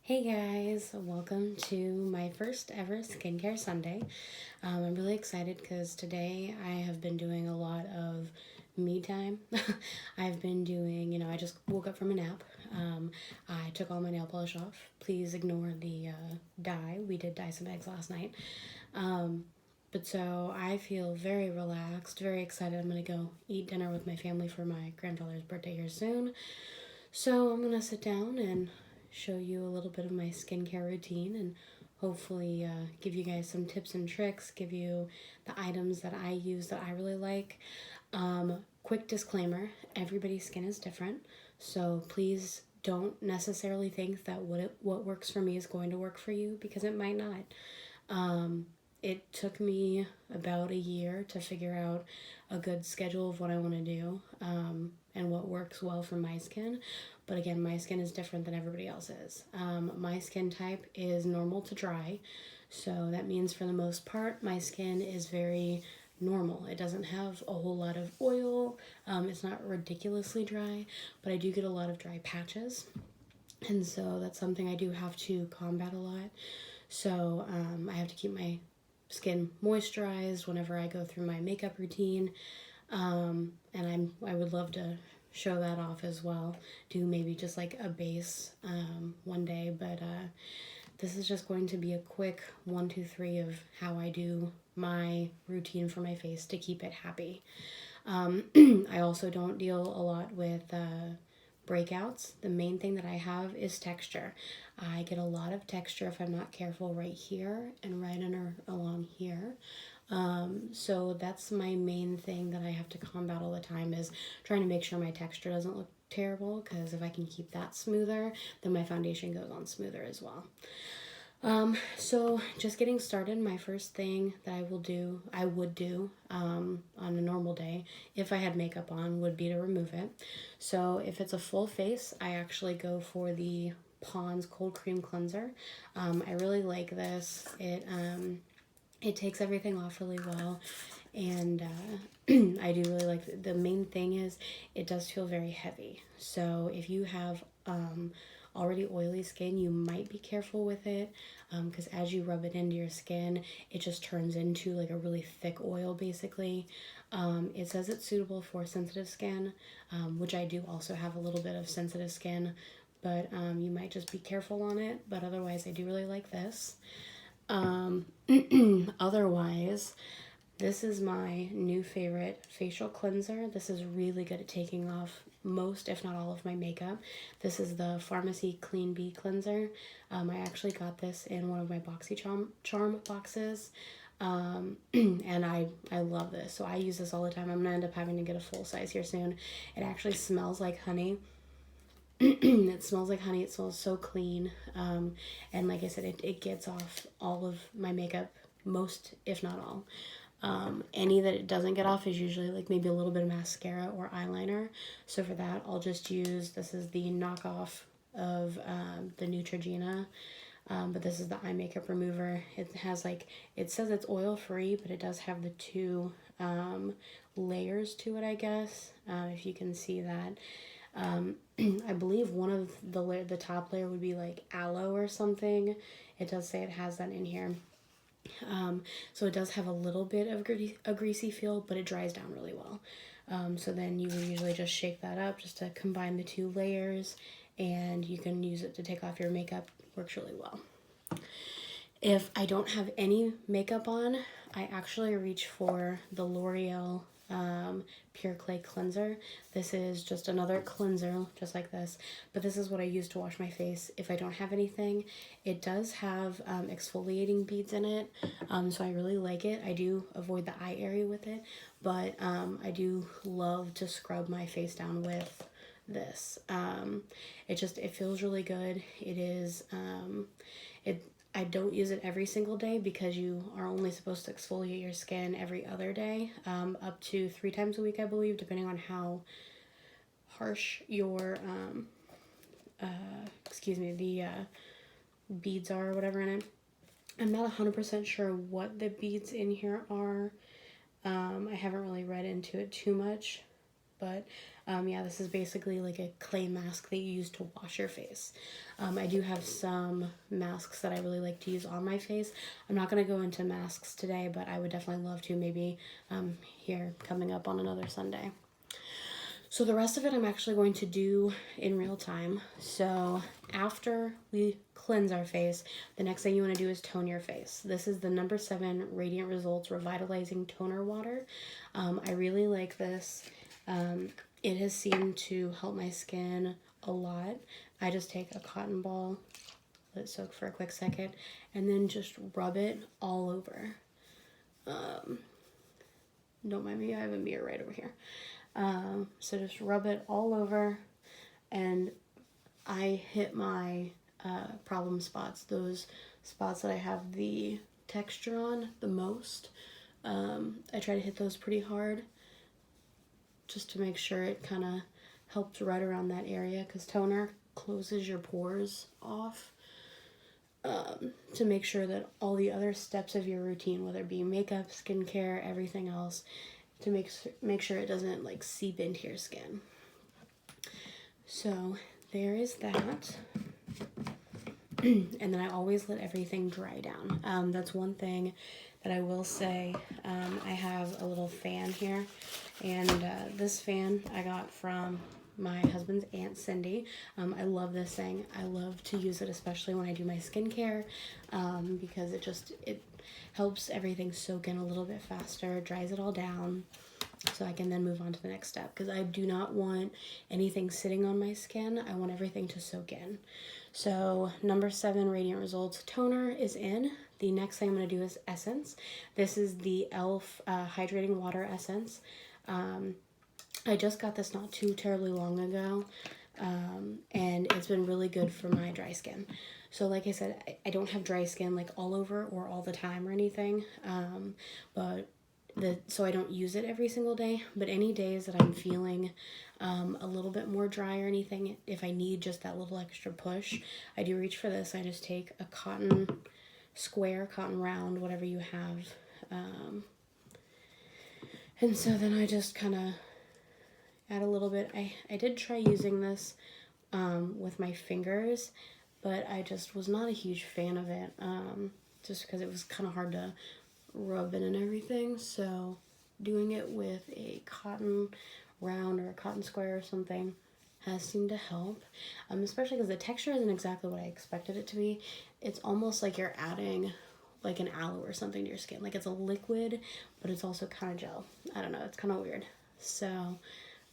Hey guys, welcome to my first ever skincare Sunday. I'm really excited because today I have been doing a lot of me time. I've been doing, I just woke up from a nap. I took all my nail polish off. Please ignore the dye. We did dye some eggs last night. But so I feel very relaxed, very excited. I'm going to go eat dinner with my family for my grandfather's birthday here soon. So I'm going to sit down and show you a little bit of my skincare routine and hopefully give you guys some tips and tricks, give you the items that I use that I really like. Quick disclaimer, everybody's skin is different, so please don't necessarily think that what works for me is going to work for you, because it might not. It took me about a year to figure out a good schedule of what I want to do and what works well for my skin. But again, my skin is different than everybody else's. My skin type is normal to dry. So that means for the most part, my skin is very normal. It doesn't have a whole lot of oil. It's not ridiculously dry, but I do get a lot of dry patches. And so that's something I do have to combat a lot. So I have to keep my skin moisturized whenever I go through my makeup routine. And I would love to show that off as well. Do maybe just like a base one day, but this is just going to be a quick 1, 2, 3 of how I do my routine for my face to keep it happy. I also don't deal a lot with breakouts. The main thing that I have is texture. I get a lot of texture if I'm not careful right here and right along here. So that's my main thing that I have to combat all the time, is trying to make sure my texture doesn't look terrible, because if I can keep that smoother, then my foundation goes on smoother as well. So just getting started, my first thing that I would do on a normal day, if I had makeup on, would be to remove it. So if it's a full face, I actually go for the Pond's Cold Cream Cleanser. I really like this. It takes everything off really well, and I do really like it. The main thing is it does feel very heavy. So if you have already oily skin, you might be careful with it, because as you rub it into your skin, it just turns into like a really thick oil basically. It says it's suitable for sensitive skin, which I do also have a little bit of sensitive skin, but you might just be careful on it. But otherwise, I do really like this. Otherwise, this is my new favorite facial cleanser. This is really good at taking off most, if not all, of my makeup. This is the Farmacy Clean Bee Cleanser. I actually got this in one of my BoxyCharm boxes. And I love this. So I use this all the time. I'm going to end up having to get a full size here soon. It actually smells like honey. It smells like honey. It smells so clean. And like I said, it gets off all of my makeup, most, if not all. Any that it doesn't get off is usually like maybe a little bit of mascara or eyeliner. So for that, I'll just use, this is the knockoff of the Neutrogena. But this is the eye makeup remover. It has like, it says it's oil free, but it does have the 2 layers to it, I guess. If you can see that. I believe one of the top layer would be like aloe or something. It does say it has that in here. So it does have a little bit of a greasy feel, but it dries down really well. So then you would usually just shake that up just to combine the 2 layers, and you can use it to take off your makeup. Works really well. If I don't have any makeup on, I actually reach for the L'Oreal Pure Clay Cleanser. This is just another cleanser, just like this, but this is what I use to wash my face if I don't have anything. It does have exfoliating beads in it, so I really like it. I do avoid the eye area with it, but I do love to scrub my face down with this. It feels really good. It is, I don't use it every single day, because you are only supposed to exfoliate your skin every other day, up to 3 times a week, I believe, depending on how harsh your, the beads are or whatever in it. I'm not 100% sure what the beads in here are. I haven't really read into it too much, but yeah, this is basically like a clay mask that you use to wash your face. I do have some masks that I really like to use on my face. I'm not going to go into masks today, but I would definitely love to, maybe here coming up on another Sunday. So the rest of it I'm actually going to do in real time. So after we cleanse our face, the next thing you want to do is tone your face. This is the number 7 Radiant Results Revitalizing Toner Water. I really like this. It has seemed to help my skin a lot. I just take a cotton ball, let it soak for a quick second, and then just rub it all over. Don't mind me, I have a mirror right over here. So just rub it all over, and I hit my problem spots, those spots that I have the texture on the most. I try to hit those pretty hard just to make sure it kind of helps right around that area, because toner closes your pores off, to make sure that all the other steps of your routine, whether it be makeup, skincare, everything else, to make sure it doesn't like seep into your skin. So there is that. And then I always let everything dry down. That's one thing that I will say. I have a little fan here, and this fan I got from my husband's Aunt Cindy. I love this thing. I love to use it, especially when I do my skincare, because it helps everything soak in a little bit faster, dries it all down, so I can then move on to the next step, because I do not want anything sitting on my skin. I want everything to soak in. So number 7 Radiant Results Toner is in. The next thing I'm going to do is Essence. This is the e.l.f. Hydrating Water Essence. I just got this not too terribly long ago, and it's been really good for my dry skin. So like I said, I don't have dry skin like all over or all the time or anything, so I don't use it every single day, but any days that I'm feeling a little bit more dry or anything, if I need just that little extra push, I do reach for this. I just take a cotton square, cotton round, whatever you have, and so then I just kind of add a little bit. I did try using this with my fingers, but I just was not a huge fan of it, just because it was kind of hard to rub it and everything. So doing it with a cotton round or a cotton square or something has seemed to help, especially because the texture isn't exactly what I expected it to be. It's almost like you're adding like an aloe or something to your skin. Like it's a liquid, but it's also kind of gel. I don't know, it's kind of weird. So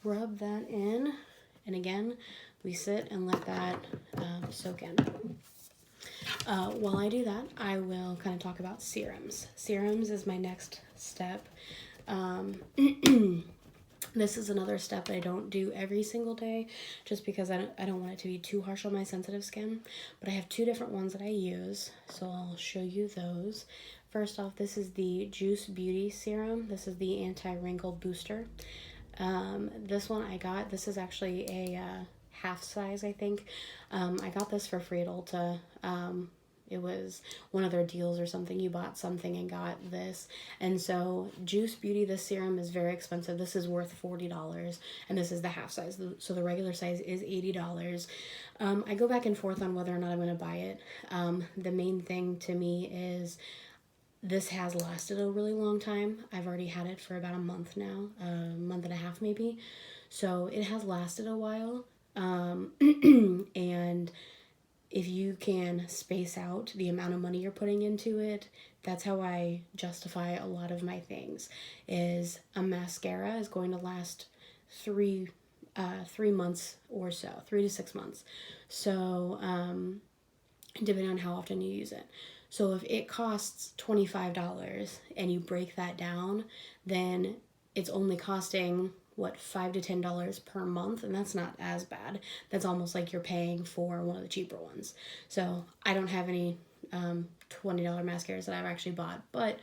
rub that in, and again, we sit and let that soak in. While I do that, I will kind of talk about serums. Serums is my next step. This is another step that I don't do every single day, just because I don't want it to be too harsh on my sensitive skin. But I have 2 different ones that I use, so I'll show you those. First off, this is the Juice Beauty Serum. This is the Anti-Wrinkle Booster. This one this is actually a half size, I think. I got this for free at Ulta. It was one of their deals or something. You bought something and got this. And so Juice Beauty, this serum is very expensive. This is worth $40, and this is the half size. So the regular size is $80. I go back and forth on whether or not I'm going to buy it. The main thing to me is this has lasted a really long time. I've already had it for about a month now, a month and a half maybe. So it has lasted a while. And if you can space out the amount of money you're putting into it, that's how I justify a lot of my things. Is a mascara is going to last 3 months or so, 3 to 6 months. So depending on how often you use it. So if it costs $25 and you break that down, then it's only costing $5 to $10 per month, and that's not as bad. That's almost like you're paying for one of the cheaper ones. So I don't have any $20 mascaras that I've actually bought, but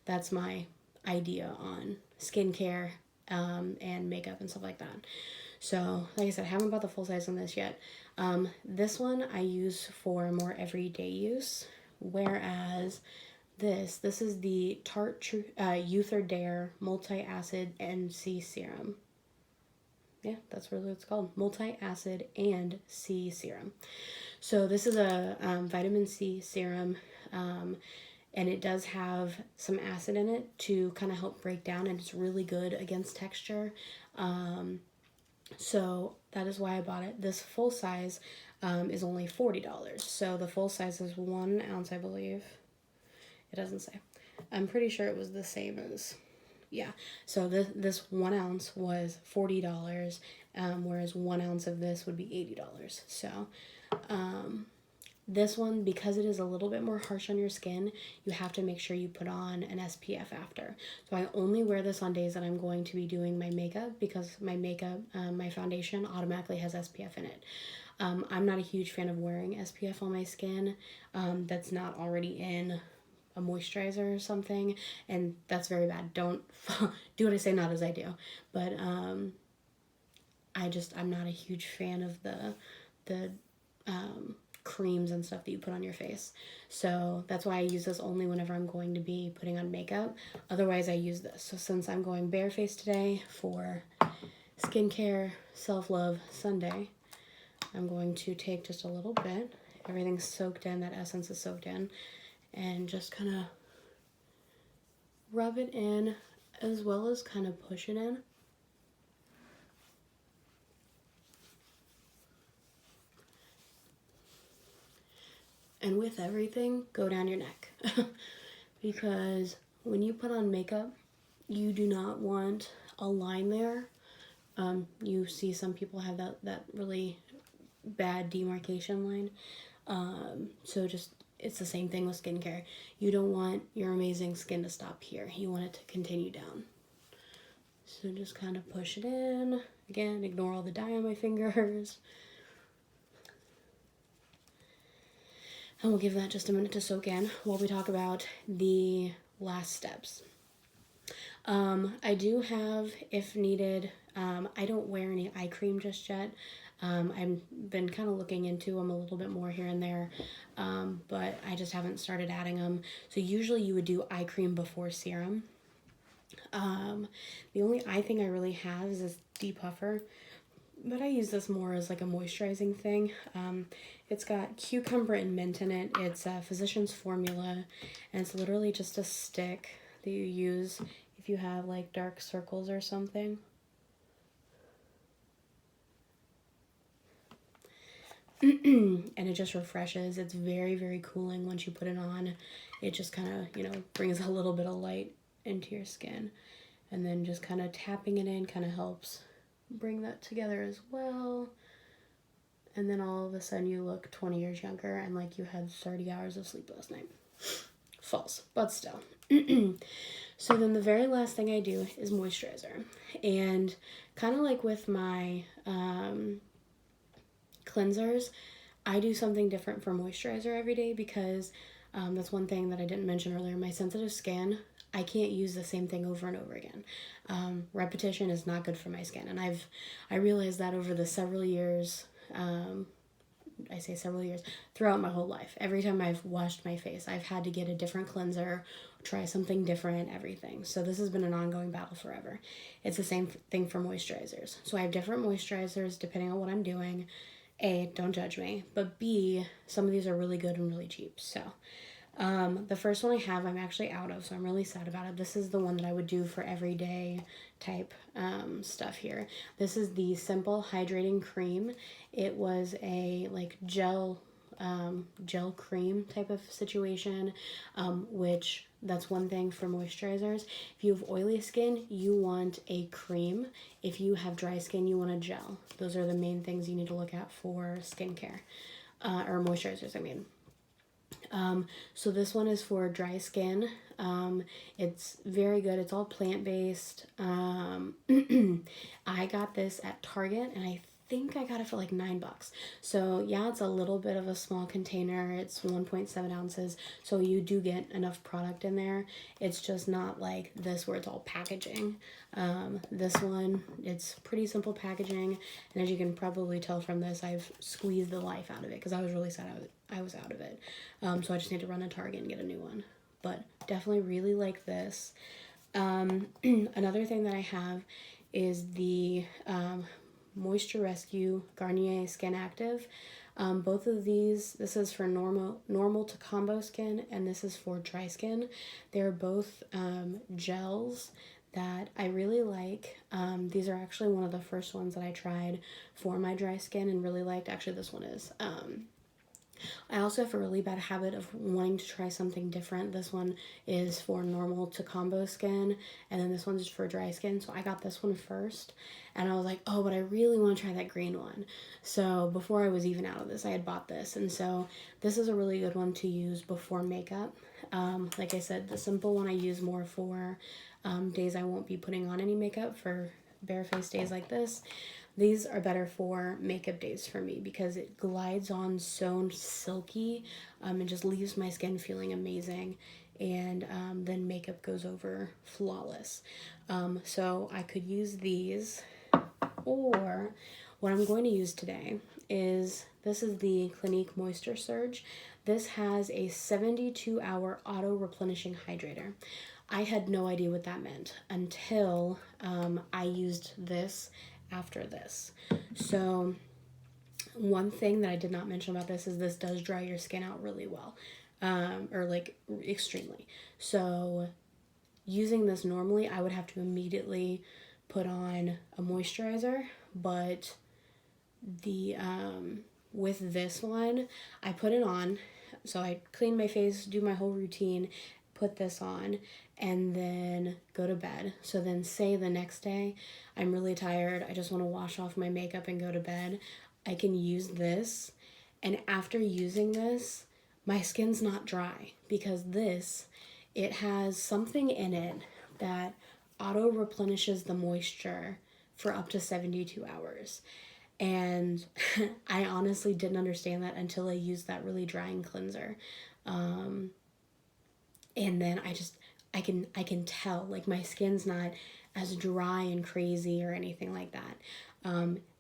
that's my idea on skincare and makeup and stuff like that. So like I said, I haven't bought the full size on this yet. This one I use for more everyday use, whereas this is the Tarte Youth or Dare Multi-Acid NC Serum. Yeah, that's what it's called. Multi-acid and C serum. So this is a vitamin C serum, and it does have some acid in it to kind of help break down, and it's really good against texture. So that is why I bought it. This full size is only $40. So the full size is 1 ounce, I believe. It doesn't say. I'm pretty sure it was the same as, yeah. So this 1 ounce was $40, whereas 1 ounce of this would be $80. So this one, because it is a little bit more harsh on your skin, you have to make sure you put on an SPF after. So I only wear this on days that I'm going to be doing my makeup, because my makeup, my foundation automatically has SPF in it. I'm not a huge fan of wearing SPF on my skin that's not already in a moisturizer or something, and that's very bad. Don't do what I say, not as I do. But I'm not a huge fan of the creams and stuff that you put on your face. So that's why I use this only whenever I'm going to be putting on makeup. Otherwise I use this. So since I'm going barefaced today for skincare self-love Sunday, I'm going to take just a little bit. Everything's soaked in, that essence is soaked in, and just kind of rub it in as well as kind of push it in. And with everything, go down your neck. Because when you put on makeup, you do not want a line there. You see some people have that really bad demarcation line. So just, it's the same thing with skincare. You don't want your amazing skin to stop here. You want it to continue down. So just kind of push it in. Again, ignore all the dye on my fingers. And we'll give that just a minute to soak in while we talk about the last steps. I do have, if needed, I don't wear any eye cream just yet. I've been kind of looking into them a little bit more here and there, but I just haven't started adding them. So usually you would do eye cream before serum. The only eye thing I really have is this depuffer, but I use this more as like a moisturizing thing. It's got cucumber and mint in it. It's a physician's formula, and it's literally just a stick that you use if you have like dark circles or something. And it just refreshes. It's very, very cooling once you put it on. It just kind of, brings a little bit of light into your skin. And then just kind of tapping it in kind of helps bring that together as well. And then all of a sudden you look 20 years younger and like you had 30 hours of sleep last night. False, but still. So then the very last thing I do is moisturizer. And kind of like with my cleansers, I do something different for moisturizer every day, because that's one thing that I didn't mention earlier. My sensitive skin, I can't use the same thing over and over again. Repetition is not good for my skin, and I realized that over the several years. I say several years, throughout my whole life. Every time I've washed my face, I've had to get a different cleanser, try something different, everything. So this has been an ongoing battle forever. It's the same thing for moisturizers. So I have different moisturizers depending on what I'm doing. A, don't judge me, but B, some of these are really good and really cheap. So the first one I have, I'm actually out of, so I'm really sad about it. This is the one that I would do for everyday type stuff here. This is the Simple Hydrating Cream. It was a like gel cream type of situation, which that's one thing for moisturizers. If you have oily skin, you want a cream. If you have dry skin, you want a gel. Those are the main things you need to look at for skincare, or moisturizers, I mean. So this one is for dry skin. It's very good. It's all plant-based. I got this at Target, and I think I got it for like $9. So yeah, it's a little bit of a small container. It's 1.7 ounces. So you do get enough product in there. It's just not like this where it's all packaging. This one, it's pretty simple packaging. And as you can probably tell from this, I've squeezed the life out of it because I was really sad I was out of it. So I just need to run to Target and get a new one. But definitely really like this. Another thing that I have is the Moisture Rescue Garnier SkinActive. Both of these, this is for normal to combo skin, and this is for dry skin. They're both gels that I really like. These are actually one of the first ones that I tried for my dry skin and really liked. Actually, this one is. I also have a really bad habit of wanting to try something different. This one is for normal to combo skin, and then this one's for dry skin. So I got this one first, and I was like, oh, but I really want to try that green one. So before I was even out of this, I had bought this, and so this is a really good one to use before makeup. Like I said, the simple one I use more for days I won't be putting on any makeup, for barefaced days like this. These are better for makeup days for me because it glides on so silky and just leaves my skin feeling amazing, and then makeup goes over flawless. So I could use these, or what I'm going to use today is, this is the Clinique Moisture Surge. This has a 72-hour auto-replenishing hydrator. I had no idea what that meant until I used this after this. So one thing that I did not mention about this is this does dry your skin out really well, or like extremely. So using this normally, I would have to immediately put on a moisturizer, but the with this one, I put it on. So I clean my face, do my whole routine, put this on, and then go to bed. So then say the next day I'm really tired, I just want to wash off my makeup and go to bed, I can use this, and after using this, my skin's not dry because this, it has something in it that auto replenishes the moisture for up to 72 hours. And I honestly didn't understand that until I used that really drying cleanser. And then I can tell, like, my skin's not as dry and crazy or anything like that.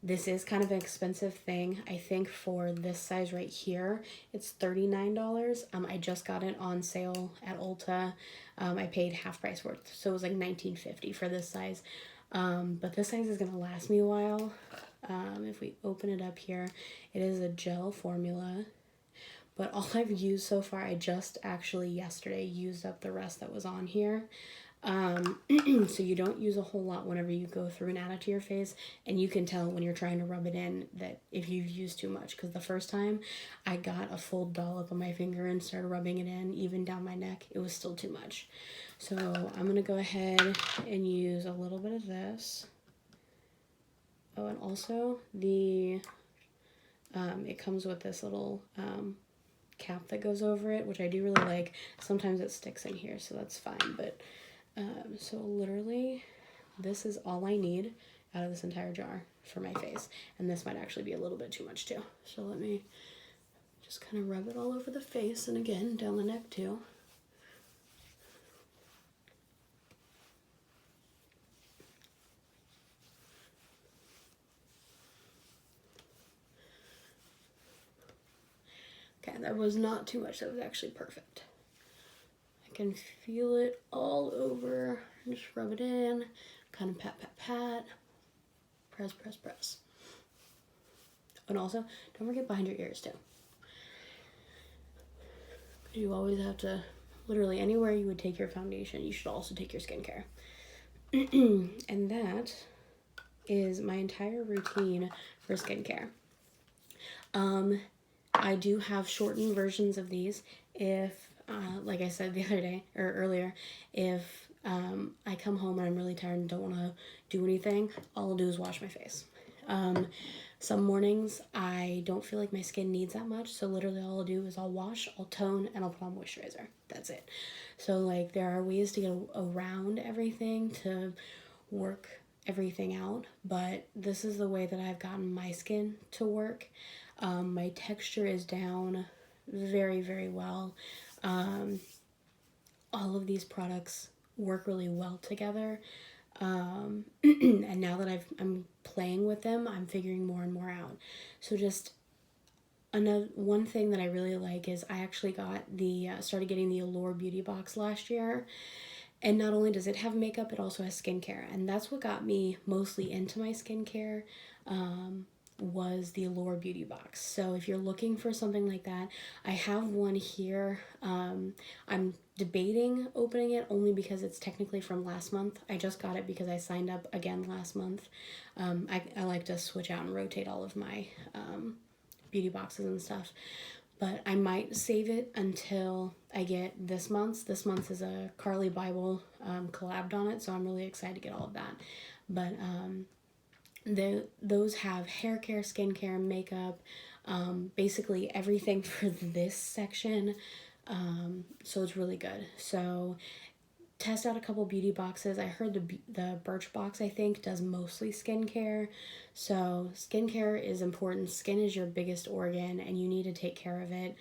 This is kind of an expensive thing. I think for this size right here, it's $39. I just got it on sale at Ulta. I paid half price for it, so it was like $19.50 for this size. But this size is gonna last me a while. If we open it up here, it is a gel formula. But all I've used so far, I just actually yesterday used up the rest that was on here. So you don't use a whole lot whenever you go through and add it to your face, and you can tell when you're trying to rub it in that if you've used too much, because the first time I got a full dollop on my finger and started rubbing it in, even down my neck, it was still too much. So I'm gonna go ahead and use a little bit of this. Oh, and also the it comes with this little cap that goes over it, which I do really like. Sometimes it sticks in here, so that's fine, but so literally this is all I need out of this entire jar for my face, and this might actually be a little bit too much too. So let me just kind of rub it all over the face, and again down the neck too. Okay, that was not too much, that was actually perfect. I can feel it all over. Just rub it in, kind of pat, pat, pat, press, press, press. And also, don't forget behind your ears too. You always have to, literally anywhere you would take your foundation, you should also take your skincare. And that is my entire routine for skincare. I do have shortened versions of these if, like I said the other day, or earlier, if I come home and I'm really tired and don't want to do anything, all I'll do is wash my face. Some mornings I don't feel like my skin needs that much, so literally all I'll do is I'll wash, I'll tone, and I'll put on moisturizer. That's it. So like there are ways to get around everything to work everything out, but this is the way that I've gotten my skin to work. My texture is down very, very well. All of these products work really well together. And now that I'm playing with them, I'm figuring more and more out. So just one thing that I really like is I actually got started getting the Allure Beauty Box last year. And not only does it have makeup, it also has skincare. And that's what got me mostly into my skincare. was the Allure Beauty Box. So if you're looking for something like that, I have one here. I'm debating opening it only because it's technically from last month. I just got it because I signed up again last month. I like to switch out and rotate all of my beauty boxes and stuff. But I might save it until I get this month's. This month is a Carly Bible collabed on it, so I'm really excited to get all of that. But those have hair care, skincare, makeup, basically everything for this section. So it's really good. So test out a couple beauty boxes. I heard the Birch box, I think, does mostly skincare. So skincare is important. Skin is your biggest organ and you need to take care of it.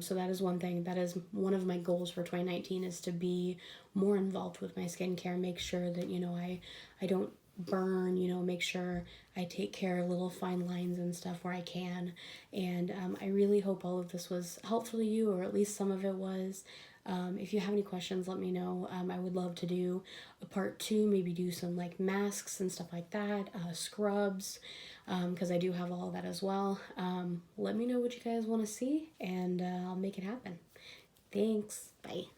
So that is one thing. That is one of my goals for 2019 is to be more involved with my skincare. Make sure that, I don't burn, make sure I take care of little fine lines and stuff where I can. And I really hope all of this was helpful to you, or at least some of it was. If you have any questions, let me know. I would love to do a part 2, maybe do some like masks and stuff like that, scrubs, because I do have all of that as well. Let me know what you guys want to see, and I'll make it happen. Thanks. Bye.